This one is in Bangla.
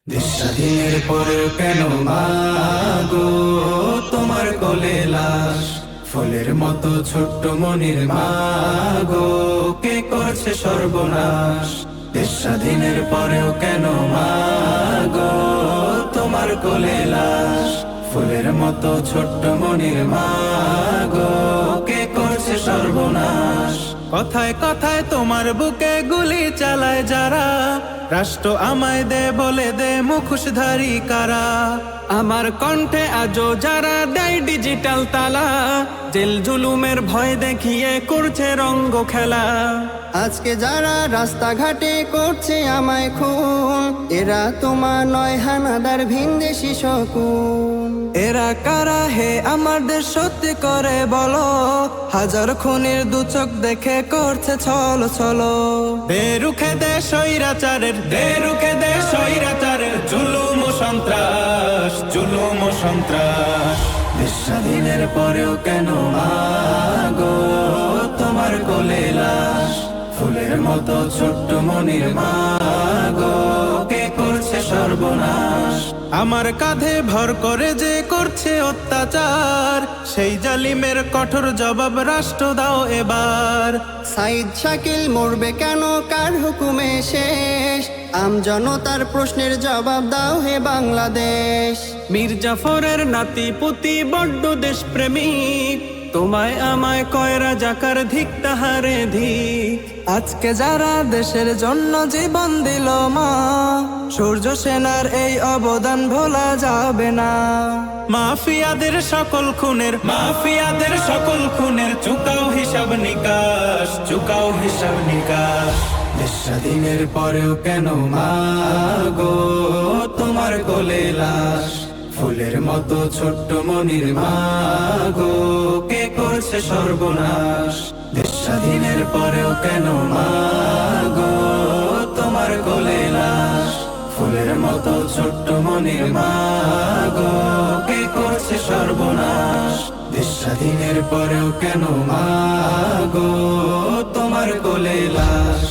দেশ স্বাধীনের পরেও কেন মাগো তোমার কোলে লাশ, ফুলের মতো ছোট্ট মনির মাগো কে করছে সর্বনাশ। দেশ স্বাধীনের পরেও কেন মাগো তোমার কোলে লাশ, ফুলের মতো ছোট্ট মনির মাগো কে করছে সর্বনাশ। কথায় কথায় তোমার বুকে গুলি চালায় যারা, রাষ্ট্র আমায় দে বলে দে মুখোশধারী কারা। আমার কণ্ঠে আজও যারা দেয় ডিজিটাল তালা, জেল জুলুমের ভয় দেখিয়ে করছে রঙ্গ খেলা। আজকে যারা রাস্তাঘাটে করছে আমায় খুন, এরা তোমার নয় হানাদার ভিনদেশি শকুন। এরা কারা হে আমার দেশ সত্যি করে বলো, হাজার খুনের দু চোখ দেখে করছে ছলো ছলো। দে রুখে দে স্বৈরাচারের, দে রুখে দে স্বৈরাচারের জুলুম ও সন্ত্রাস, জুলুম ও সন্ত্রাস। দেশ স্বাধীনের পরেও কেন মাগো তোমার কোলে লাশ, ফুলের মতো ছোট্ট মনির মাগো কে করছে সর্বনাশ। আমার কাঁধে ভর করে যে করছে অত্যাচার, সেই জালিমের কঠোর জবাব রাষ্ট্র দাও এবার। সাইদ শাকিল মরবে কেন কার হুকুমে শেষ, আমজনতার প্রশ্নের জবাব দাও হে বাংলাদেশ। মীর জাফরের নাতি পুতি বড্ড দেশ প্রেমিক, তোমায় আমায় কয়রা জাকার ধিক তাহারে ধিক। আজকে যারা দেশের জন্য জীবন দিল মা, সূর্য সেনার এই অবদান ভোলা যাবে না। মাফিয়াদের সকল খুনের, মাফিয়াদের সকল খুনের চুকাও হিসাব নিকাশ, চুকাও হিসাব নিকাশ। দেশ স্বাধীনের পরেও কেন মাগো তোমার কোলে লাশ, ফুলের মতো ছোট্ট মনির মাগো কে করছে সর্বনাশ। দেশ স্বাধীনের পরেও কেন মাগো তোমার কোলে লাশ, ফুলের মতো ছোট্ট মনির মাগো কে করছে সর্বনাশ। দেশ স্বাধীনের পরেও কেন মাগো তোমার কোলে লাশ।